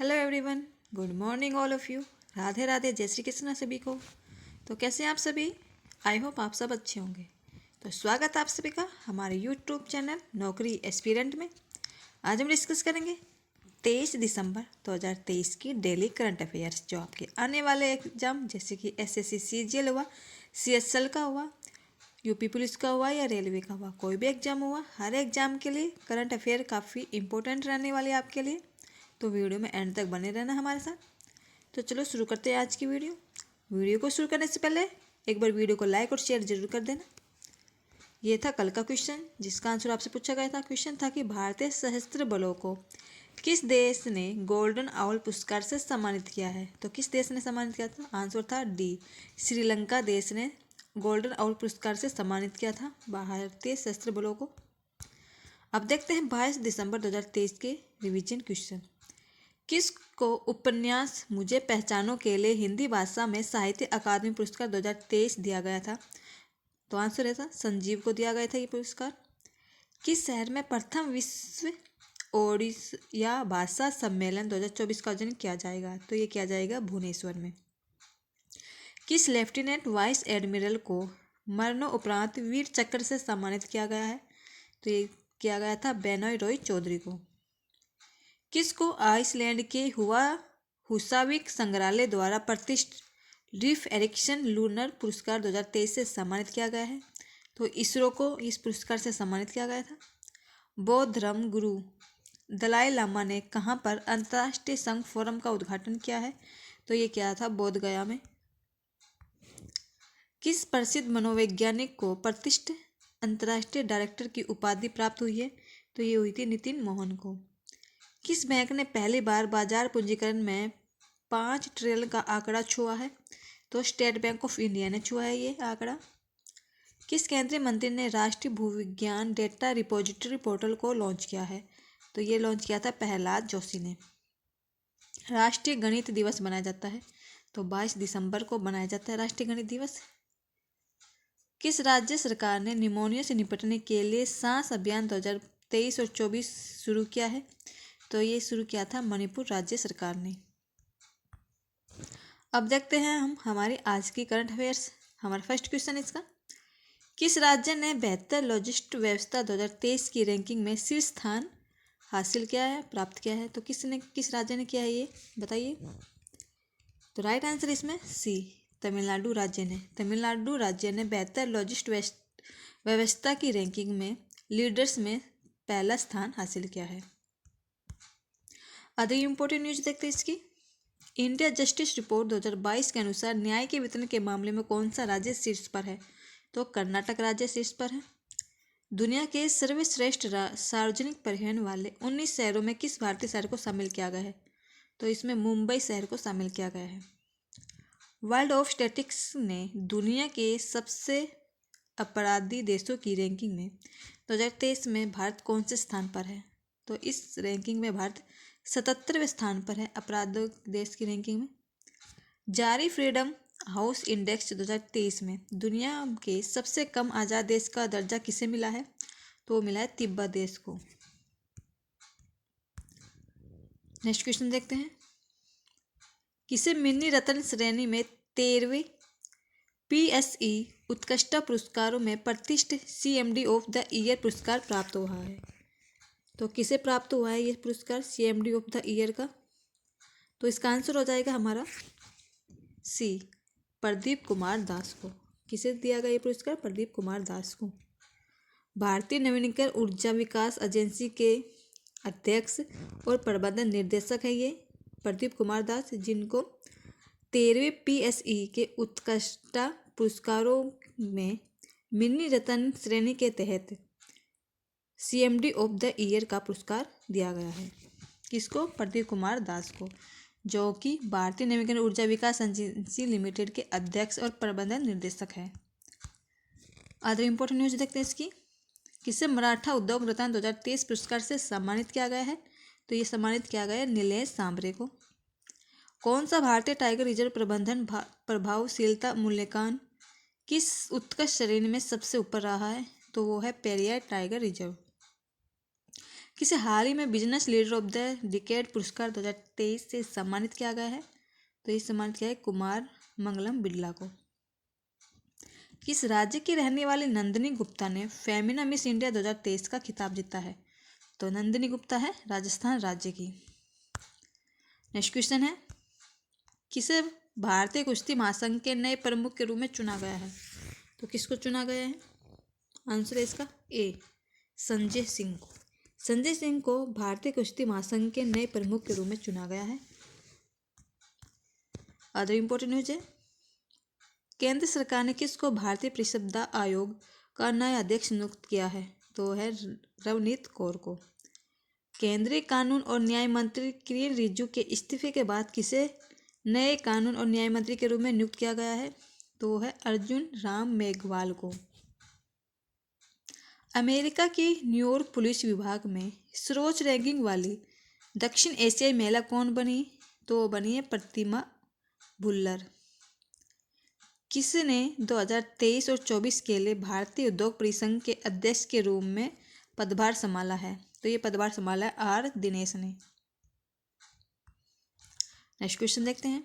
Hello everyone, good morning all of you. Radhe Radhe, जय श्री कृष्ण सभी को। तो कैसे हैं आप सभी? आई होप आप सब अच्छे होंगे। तो स्वागत है आप सभी का हमारे यूट्यूब चैनल नौकरी एस्पिरेंट में। आज हम डिस्कस करेंगे 23 दिसंबर 2023 की डेली करंट अफेयर्स, जो आपके आने वाले एग्जाम जैसे कि एसएससी सीजीएल हुआ, सीएसएल का हुआ, यूपी पुलिस का हुआ या रेलवे का हुआ, कोई भी एग्जाम हुआ, हर एग्जाम के लिए करंट अफेयर काफ़ी इंपॉर्टेंट रहने वाले आपके लिए। तो वीडियो में एंड तक बने रहना हमारे साथ। तो चलो शुरू करते हैं आज की वीडियो को शुरू करने से पहले एक बार वीडियो को लाइक और शेयर जरूर कर देना। ये था कल का क्वेश्चन, जिसका आंसर आपसे पूछा गया था। क्वेश्चन था कि भारतीय सशस्त्र बलों को किस देश ने गोल्डन आउल पुरस्कार से सम्मानित किया है? तो किस देश ने सम्मानित किया था? आंसर था डी, श्रीलंका देश ने गोल्डन आउल पुरस्कार से सम्मानित किया था भारतीय सशस्त्र बलों को। अब देखते हैं 22 दिसंबर 2023 के रिवीजन क्वेश्चन। किसको उपन्यास मुझे पहचानों के लिए हिंदी भाषा में साहित्य अकादमी पुरस्कार 2023 दिया गया था? तो आंसर है था संजीव को दिया गया था ये पुरस्कार। किस शहर में प्रथम विश्व ओडिया भाषा सम्मेलन 2024 का आयोजन किया जाएगा? तो ये किया जाएगा भुवनेश्वर में। किस लेफ्टिनेंट वाइस एडमिरल को मरणोपरांत वीर चक्र से सम्मानित किया गया है? तो ये किया गया था बेनोय रॉय चौधरी को। किसको आइसलैंड के हुसाविक संग्रहालय द्वारा प्रतिष्ठित रीफ एरिक्सन लूनर पुरस्कार 2023 से सम्मानित किया गया है? तो इसरो को इस पुरस्कार से सम्मानित किया गया था। बौद्ध धर्म गुरु दलाई लामा ने कहाँ पर अंतर्राष्ट्रीय संघ फोरम का उद्घाटन किया है? तो ये किया था बोध गया में। किस प्रसिद्ध मनोवैज्ञानिक को प्रतिष्ठित अंतर्राष्ट्रीय डायरेक्टर की उपाधि प्राप्त हुई है? तो ये हुई थी नितिन मोहन को। किस बैंक ने पहली बार बाजार पूंजीकरण में 5 ट्रिलियन का आंकड़ा छुआ है? तो स्टेट बैंक ऑफ इंडिया ने छुआ है ये आंकड़ा। किस केंद्रीय मंत्री ने राष्ट्रीय भूविज्ञान डेटा रिपोजिटरी पोर्टल को लॉन्च किया है? तो ये लॉन्च किया था प्रहलाद जोशी ने। राष्ट्रीय गणित दिवस मनाया जाता है, तो 22 दिसंबर को मनाया जाता है राष्ट्रीय गणित दिवस। किस राज्य सरकार ने निमोनिया से निपटने के लिए सांस अभियान 2023 और 24 शुरू किया है? तो ये शुरू किया था मणिपुर राज्य सरकार ने। अब देखते हैं हम हमारी आज की करंट अफेयर्स। हमारा फर्स्ट क्वेश्चन इसका, किस राज्य ने बेहतर लॉजिस्टिक व्यवस्था 2023 की रैंकिंग में शीर्ष स्थान हासिल किया है, प्राप्त किया है? तो किस राज्य ने किया है ये बताइए। तो राइट आंसर इसमें सी, तमिलनाडु राज्य ने बेहतर लॉजिस्टिक व्यवस्था की रैंकिंग में लीडर्स में पहला स्थान हासिल किया है। अदर इम्पोर्टेंट न्यूज देखते हैं इसकी। इंडिया जस्टिस रिपोर्ट 2022 के अनुसार न्याय के वितरण के मामले में कौन सा राज्य शीर्ष पर है? तो कर्नाटक राज्य शीर्ष पर है। दुनिया के सर्वश्रेष्ठ सार्वजनिक परिवहन वाले 19 शहरों में किस भारतीय शहर को शामिल किया गया है? तो इसमें मुंबई शहर को शामिल किया गया है। वर्ल्ड ऑफ स्टैटिस्टिक्स ने दुनिया के सबसे अपराधी देशों की रैंकिंग में 2023 में भारत कौन से स्थान पर है? तो इस रैंकिंग में भारत 77वें स्थान पर है अपराध देश की रैंकिंग में। जारी फ्रीडम हाउस इंडेक्स 2023 में दुनिया के सबसे कम आज़ाद देश का दर्जा किसे मिला है? तो वो मिला है तिब्बत देश को। नेक्स्ट क्वेश्चन देखते हैं, किसे मिनी रत्न श्रेणी में 13वें PSE उत्कृष्ट पुरस्कारों में प्रतिष्ठित CMD ऑफ द ईयर पुरस्कार प्राप्त हुआ है? तो किसे प्राप्त हुआ है ये पुरस्कार CMD ऑफ द ईयर का? तो इसका आंसर हो जाएगा हमारा सी, प्रदीप कुमार दास को। किसे दिया गया ये पुरस्कार? प्रदीप कुमार दास को। भारतीय नवीनीकरण ऊर्जा विकास एजेंसी के अध्यक्ष और प्रबंधन निर्देशक है ये प्रदीप कुमार दास, जिनको 13वें PSE के उत्कृष्ट पुरस्कारों में मिनी रत्न श्रेणी के तहत CMD ऑफ द ईयर का पुरस्कार दिया गया है। किसको? प्रदीप कुमार दास को, जो कि भारतीय नवीकरण ऊर्जा विकास एजेंसी लिमिटेड के अध्यक्ष और प्रबंधन निर्देशक है। अदर इम्पोर्टेंट न्यूज देखते हैं इसकी, किसे मराठा उद्योग रत्न 2023 पुरस्कार से सम्मानित किया गया है? तो ये सम्मानित किया गया है नीलेश सांबरे को। कौन सा भारतीय टाइगर रिजर्व प्रबंधन प्रभावशीलता मूल्यांकन किस उत्कृष्ट श्रेणी में सबसे ऊपर रहा है? तो वो है पेरियार टाइगर रिजर्व। किसे हाल ही में business leader of the decade पुरस्कार 2023 से सम्मानित किया गया है? तो ये सम्मानित किया है कुमार मंगलम बिरला को। किस राज्य की रहने वाली नंदिनी गुप्ता ने फेमिना मिस इंडिया 2023 का खिताब जीता है? तो नंदिनी गुप्ता है राजस्थान राज्य की। नेक्स्ट क्वेश्चन है, किसे भारतीय कुश्ती महासंघ के नए प्रमुख के रूप में चुना गया है? तो किसको चुना गया है? आंसर है इसका ए, संजय सिंह को। संजय सिंह को भारतीय कुश्ती महासंघ के नए प्रमुख के रूप में चुना गया है। अदर इंपॉर्टेंट न्यूज है, केंद्र सरकार ने किसको भारतीय परिषद आयोग का नया अध्यक्ष नियुक्त किया है? तो है रवनीत कौर को। केंद्रीय कानून और न्याय मंत्री किरेन रिजिजू के इस्तीफे के बाद किसे नए कानून और न्याय मंत्री के रूप में नियुक्त किया गया है? तो है अर्जुन राम मेघवाल को। अमेरिका की न्यूयॉर्क पुलिस विभाग में सर्वोच्च रैंकिंग वाली दक्षिण एशियाई महिला कौन बनी? तो बनी है प्रतिमा भुल्लर। किसने 2023 और 24 के लिए भारतीय उद्योग परिसंघ के अध्यक्ष के रूप में पदभार संभाला है? तो ये पदभार संभाला है आर दिनेश ने। नेक्स्ट क्वेश्चन देखते हैं,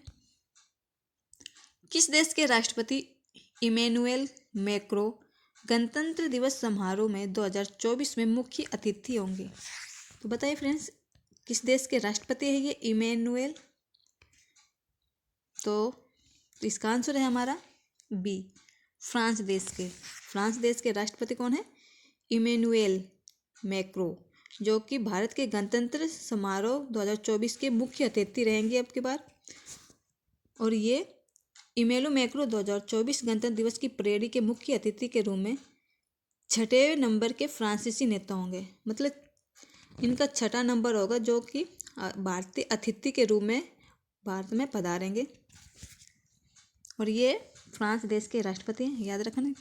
किस देश के राष्ट्रपति इमैनुअल मैक्रों गणतंत्र दिवस समारोह में 2024 में मुख्य अतिथि होंगे? तो बताइए फ्रेंड्स, किस देश के राष्ट्रपति है ये इमैनुअल? तो इसका आंसर है हमारा बी, फ्रांस देश के। फ्रांस देश के राष्ट्रपति कौन है? इमैनुअल मैक्रों, जो कि भारत के गणतंत्र समारोह 2024 के मुख्य अतिथि रहेंगे अब की बार। और ये इमैनुअल मैक्रों 2024 गणतंत्र दिवस की परेड के मुख्य अतिथि के रूप में 6वें नंबर के फ्रांसीसी नेता होंगे। मतलब इनका 6वां नंबर होगा जो कि भारतीय अतिथि के रूप में भारत में पधारेंगे। और ये फ्रांस देश के राष्ट्रपति हैं, याद रखना।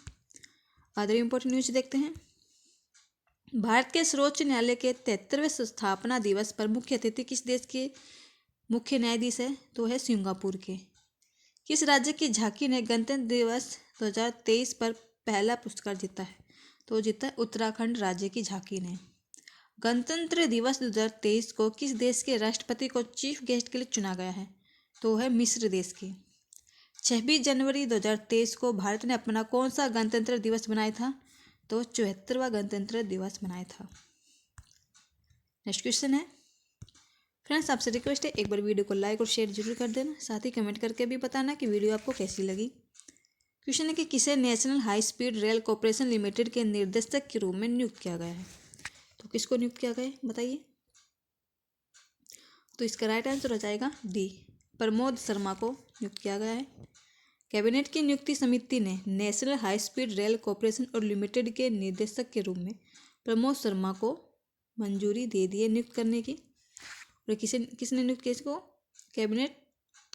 अदर इम्पोर्टेंट न्यूज देखते हैं, भारत के सर्वोच्च न्यायालय के 73वें स्थापना दिवस पर मुख्य अतिथि किस देश के मुख्य न्यायाधीश है? तो है सिंगापुर के। किस राज्य की झांकी ने गणतंत्र दिवस 2023 पर पहला पुरस्कार जीता है? तो जीता है उत्तराखंड राज्य की झांकी ने। गणतंत्र दिवस 2023 को किस देश के राष्ट्रपति को चीफ गेस्ट के लिए चुना गया है? तो है मिस्र देश के। 26 जनवरी 2023 को भारत ने अपना कौन सा गणतंत्र दिवस मनाया था? तो 74वां गणतंत्र दिवस मनाया था। नेक्स्ट क्वेश्चन है, फ्रेंड्स आपसे रिक्वेस्ट है एक बार वीडियो को लाइक और शेयर जरूर कर देना, साथ ही कमेंट करके भी बताना कि वीडियो आपको कैसी लगी। क्वेश्चन है कि किसे national high speed rail corporation limited के निर्देशक के रूप में नियुक्त किया गया है? तो किसको नियुक्त किया गया है बताइए। तो इसका राइट आंसर हो जाएगा डी, प्रमोद शर्मा को नियुक्त किया गया है। कैबिनेट की नियुक्ति समिति ने national high speed rail corporation और लिमिटेड के निर्देशक के रूप में प्रमोद शर्मा को मंजूरी दे दी है नियुक्त करने की। और किसने नियुक्त किया इसको? कैबिनेट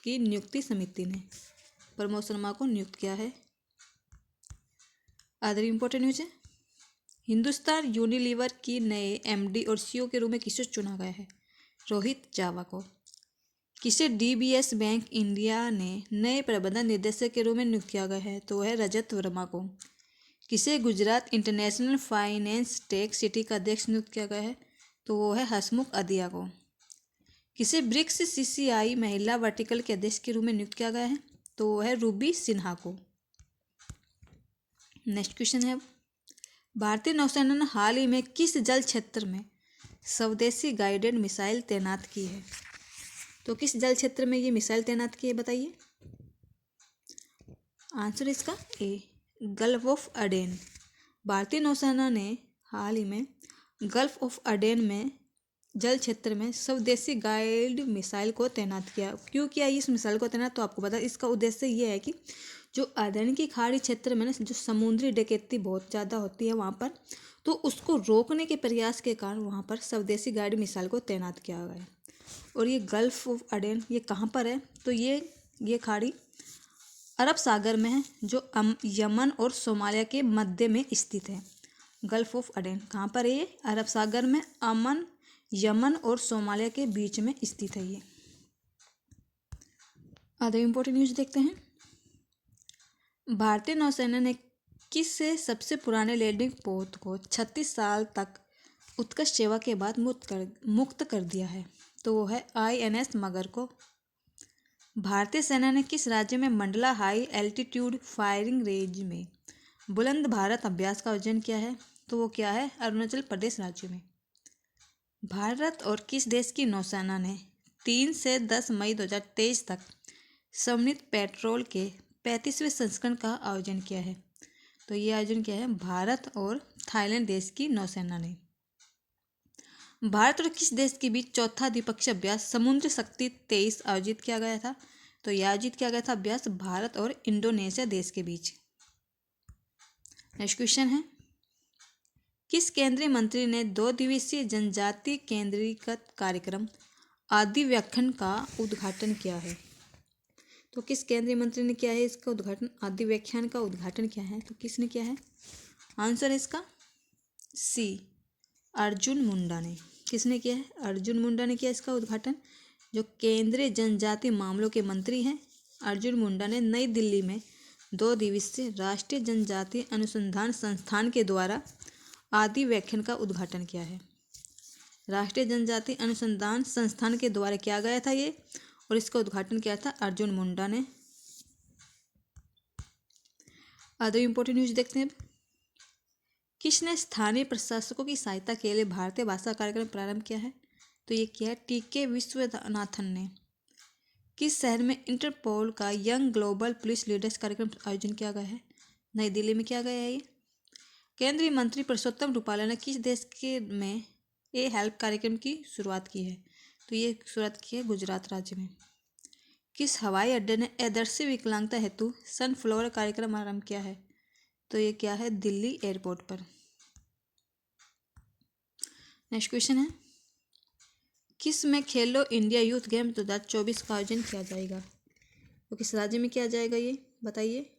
की नियुक्ति समिति ने प्रमोद शर्मा को नियुक्त किया है। अदर इम्पोर्टेंट न्यूज है, हिंदुस्तान यूनिलीवर की नए एमडी और सीईओ के रूप में किसे चुना गया है? रोहित जावा को। किसे डीबीएस बैंक इंडिया ने नए प्रबंधन निदेशक के रूप में नियुक्त किया गया है? तो है रजत वर्मा को। किसे Gujarat international finance tech city का अध्यक्ष नियुक्त किया गया है? तो वो है हसमुख अदिया को। किसे ब्रिक्स सीसीआई महिला वर्टिकल के अध्यक्ष के रूप में नियुक्त किया गया है? तो वो है रूबी सिन्हा को। नेक्स्ट क्वेश्चन है, भारतीय नौसेना ने हाल ही में किस जल क्षेत्र में स्वदेशी गाइडेड मिसाइल तैनात की है? तो किस जल क्षेत्र में ये मिसाइल तैनात की है बताइए। आंसर इसका ए, गल्फ ऑफ अडेन। भारतीय नौसेना ने हाल ही में गल्फ ऑफ अडेन में जल क्षेत्र में स्वदेशी गाइड मिसाइल को तैनात किया। क्यों किया इस मिसाइल को तैनात? तो आपको पता है इसका उद्देश्य ये है कि जो अडेन की खाड़ी क्षेत्र में ना जो समुद्री डकैती बहुत ज़्यादा होती है वहाँ पर, तो उसको रोकने के प्रयास के कारण वहाँ पर स्वदेशी गाइड मिसाइल को तैनात किया गया है। और ये गल्फ ऑफ अडेन ये कहाँ पर है? तो ये खाड़ी अरब सागर में है, जो यमन और सोमालिया के मध्य में स्थित है। गल्फ ऑफ अडेन कहाँ पर है? ये अरब सागर में यमन और सोमालिया के बीच में स्थित है ये। अदर इम्पोर्टेंट न्यूज देखते हैं, भारतीय नौसेना ने किस से सबसे पुराने लैंडिंग पोत को 36 साल तक उत्कृष्ट सेवा के बाद मुक्त कर दिया है? तो वो है INS मगर को। भारतीय सेना ने किस राज्य में Mandla high altitude firing range में बुलंद भारत अभ्यास का आयोजन किया है? तो वो क्या है? अरुणाचल प्रदेश राज्य में। भारत और किस देश की नौसेना ने 3 से 10 मई 2023 तक समन्वित पेट्रोल के 35वें संस्करण का आयोजन किया है? तो ये आयोजन किया है भारत और थाईलैंड देश की नौसेना ने। भारत और किस देश के बीच चौथा द्विपक्षीय अभ्यास समुद्र शक्ति 23 आयोजित किया गया था? तो यह आयोजित किया गया था अभ्यास भारत और इंडोनेशिया देश के बीच। नेक्स्ट क्वेश्चन है, किस केंद्रीय मंत्री ने 2 दिवसीय जनजातीय केंद्रीकृत कार्यक्रम आदि व्याख्यान का उद्घाटन किया है? तो किस केंद्रीय मंत्री ने किया है इसका उद्घाटन? आदि व्याख्यान का उद्घाटन किया है, तो किसने किया है? आंसर है इसका सी, अर्जुन मुंडा ने। किसने किया है? अर्जुन मुंडा ने किया इसका उद्घाटन। जो केंद्रीय जनजातीय मामलों के मंत्री हैं अर्जुन मुंडा ने नई दिल्ली में 2 दिवसीय राष्ट्रीय जनजातीय अनुसंधान संस्थान के द्वारा आदि व्याख्यान का उद्घाटन किया है। राष्ट्रीय जनजातीय अनुसंधान संस्थान के द्वारा किया गया था ये, और इसका उद्घाटन किया था अर्जुन मुंडा ने। अदर इम्पोर्टेंट न्यूज देखते हैं। किसने स्थानीय प्रशासकों की सहायता के लिए भारतीय भाषा कार्यक्रम प्रारंभ किया है? तो ये किया है TK विश्वनाथन ने। किस शहर में इंटरपोल का यंग ग्लोबल पुलिस लीडर्स कार्यक्रम आयोजन किया गया है? नई दिल्ली में किया गया है ये। केंद्रीय मंत्री परसोत्तम रुपाला ने किस देश के में हेल्प कार्यक्रम की शुरुआत की है? तो ये शुरुआत की है गुजरात राज्य में। किस हवाई अड्डे ने आदर्श विकलांगता हेतु सनफ्लावर कार्यक्रम आरंभ किया है? तो ये क्या है? दिल्ली एयरपोर्ट पर। नेक्स्ट क्वेश्चन है, किस में खेलो इंडिया यूथ गेम 2024 का आयोजन किया जाएगा? तो किस राज्य में किया जाएगा ये बताइए?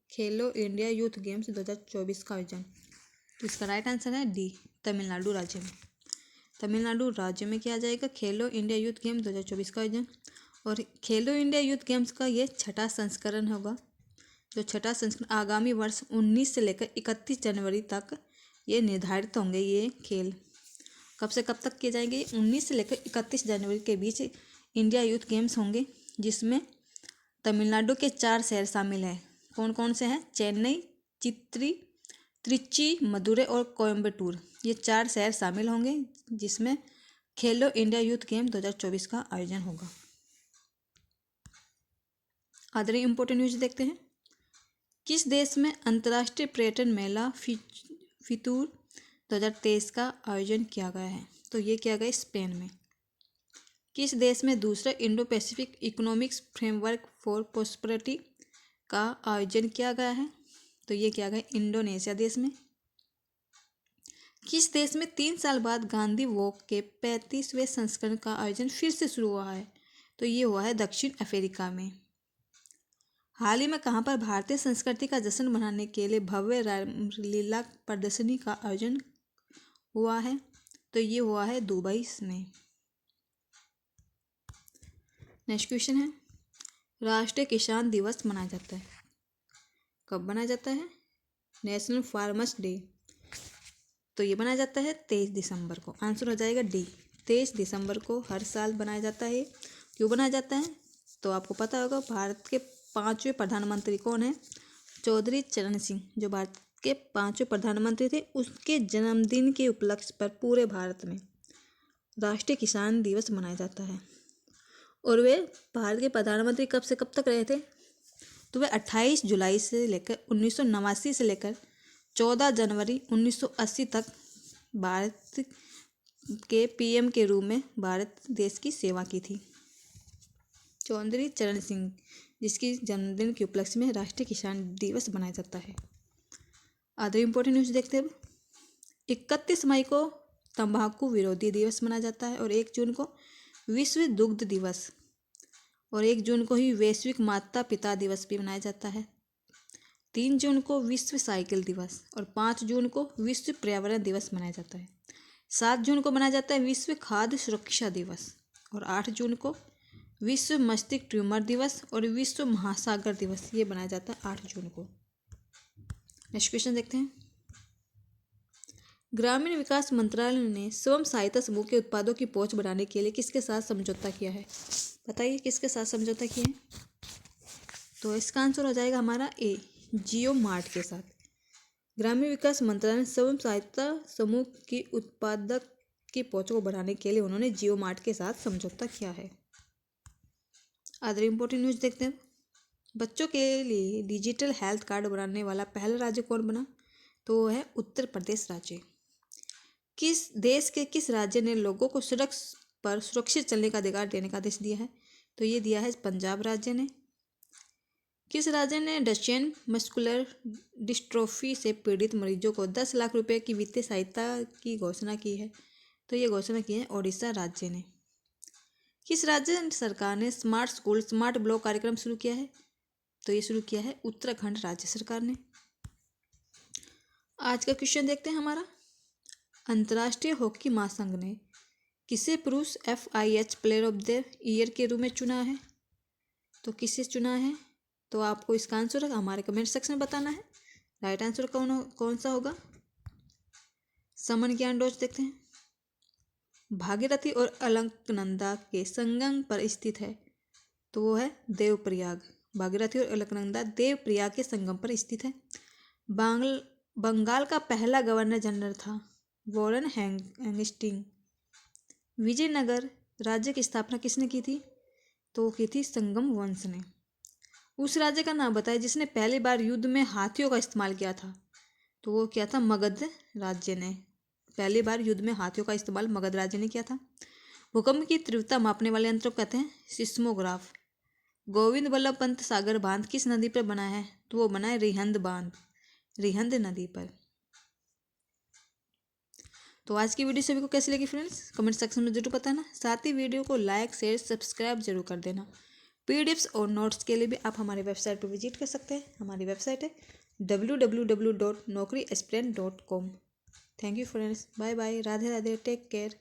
खेलो इंडिया यूथ गेम्स 2024 का आयोजन। तो इसका राइट आंसर है डी, तमिलनाडु राज्य में। तमिलनाडु राज्य में किया जाएगा खेलो इंडिया यूथ गेम 2024 का आयोजन। और खेलो इंडिया यूथ गेम्स का ये 6ठा संस्करण होगा। जो 6ठा संस्करण आगामी वर्ष 19 से लेकर 31 जनवरी तक ये निर्धारित होंगे। ये खेल कब से कब तक किए जाएंगे? 19 से लेकर 31 जनवरी के बीच इंडिया यूथ गेम्स होंगे, जिसमें तमिलनाडु के 4 शहर शामिल हैं। कौन कौन से हैं? चेन्नई, त्रिची, मदुरै और कोयम्बटूर। ये 4 शहर शामिल होंगे जिसमें खेलो इंडिया यूथ गेम 2024 का आयोजन होगा। अदर इम्पोर्टेंट न्यूज देखते हैं। किस देश में अंतर्राष्ट्रीय पर्यटन मेला फितूर 2023 का आयोजन किया गया है? तो ये किया गया स्पेन में। किस देश में दूसरा Indo Pacific economics framework for prosperity का आयोजन किया गया है? तो ये किया गया इंडोनेशिया देश में। किस देश में 3 साल बाद गांधी वॉक के 35वें संस्करण का आयोजन फिर से शुरू हुआ है? तो ये हुआ है दक्षिण अफ्रीका में। हाल ही में कहाँ पर भारतीय संस्कृति का जश्न मनाने के लिए भव्य रामलीला प्रदर्शनी का आयोजन हुआ है? तो ये हुआ है दुबई में। नेक्स्ट क्वेश्चन है, राष्ट्रीय किसान दिवस मनाया जाता है कब मनाया जाता है? National farmers day. तो ये बनाया जाता है 23 दिसंबर को। आंसर हो जाएगा डी, 23 दिसंबर को हर साल बनाया जाता है। क्यों बनाया जाता है? तो आपको पता होगा भारत के 5वें प्रधानमंत्री कौन है? चौधरी चरण सिंह, जो भारत के 5वें प्रधानमंत्री थे, उसके जन्मदिन के उपलक्ष्य पर पूरे भारत में राष्ट्रीय किसान दिवस मनाया जाता है। और वे भारत के प्रधानमंत्री कब से कब तक रहे थे? तो वे 28 जुलाई से लेकर 1989 से लेकर 14 जनवरी 1980 तक भारत के PM के रूप में भारत देश की सेवा की थी। चौधरी चरण सिंह, जिसकी जन्मदिन के उपलक्ष्य में राष्ट्रीय किसान दिवस मनाया जाता है। अदर इम्पोर्टेंट न्यूज देखते हैं। 31 मई को तंबाकू विरोधी दिवस मनाया जाता है, और 1 जून को विश्व दुग्ध दिवस, और 1 जून को ही वैश्विक माता पिता दिवस भी मनाया जाता है। 3 जून को विश्व साइकिल दिवस, और 5 जून को विश्व पर्यावरण दिवस मनाया जाता है। 7 जून को मनाया जाता है विश्व खाद्य सुरक्षा दिवस, और 8 जून को विश्व मस्तिष्क ट्यूमर दिवस और विश्व महासागर दिवस, ये मनाया जाता है 8 जून को। नेक्स्ट क्वेश्चन देखते हैं। ग्रामीण विकास मंत्रालय ने स्वयं सहायता समूह के उत्पादों की पहुंच बढ़ाने के लिए किसके साथ समझौता किया है? बताइए किसके साथ समझौता किया है? तो इसका आंसर हो जाएगा हमारा ए, जियो मार्ट के साथ। ग्रामीण विकास मंत्रालय ने स्वयं सहायता समूह की उत्पादक की पहुंच को बढ़ाने के लिए उन्होंने जियो मार्ट के साथ समझौता किया है। अदर इम्पोर्टेंट न्यूज देखते हैं। बच्चों के लिए डिजिटल हेल्थ कार्ड बनाने वाला पहला राज्य कौन बना? तो वो है उत्तर प्रदेश राज्य। किस देश के किस राज्य ने लोगों को सड़क पर सुरक्षित चलने का अधिकार देने का आदेश दिया है? तो ये दिया है पंजाब राज्य ने। किस राज्य ने डचेन मस्कुलर डिस्ट्रोफी से पीड़ित मरीजों को 10 लाख रुपए की वित्तीय सहायता की घोषणा की है? तो ये घोषणा की है ओडिशा राज्य ने। किस राज्य सरकार ने स्मार्ट स्कूल स्मार्ट ब्लॉक कार्यक्रम शुरू किया है? तो ये शुरू किया है उत्तराखंड राज्य सरकार ने। आज का क्वेश्चन देखते हैं हमारा। अंतर्राष्ट्रीय हॉकी महासंघ ने किसे पुरुष FIH player of the year के रूप में चुना है? तो किसे चुना है? तो आपको इसका आंसर हमारे कमेंट सेक्शन में बताना है। राइट आंसर कौन सा होगा? समन ज्ञानडोज देखते हैं। भागीरथी और अलकनंदा के संगम पर स्थित है, तो वो है देवप्रयाग। भागीरथी और अलकनंदा देवप्रयाग के संगम पर स्थित है। बंगाल का पहला गवर्नर जनरल था वॉरेन हेस्टिंग। विजयनगर राज्य की स्थापना किसने की थी? तो की थी संगम वंश ने। उस राज्य का नाम बताए जिसने पहली बार युद्ध में हाथियों का इस्तेमाल किया था? तो वो क्या था? मगध राज्य ने। पहली बार युद्ध में हाथियों का इस्तेमाल मगध राज्य ने किया था। भूकंप की तीव्रता मापने वाले यंत्र को कहते हैं सिस्मोग्राफ। गोविंद बल्लभ पंत सागर बांध किस नदी पर बना है? तो वो बना है रिहंद बांध, रिहंद नदी पर। तो आज की वीडियो सभी को कैसी लगी फ्रेंड्स? कमेंट सेक्शन में जरूर बताना। साथ ही वीडियो को लाइक शेयर सब्सक्राइब जरूर कर देना। PDFs और नोट्स के लिए भी आप हमारी वेबसाइट पर विजिट कर सकते हैं। हमारी वेबसाइट है www.naukriaspirant.com। Thank you friends, bye bye, Radhe Radhe, take care.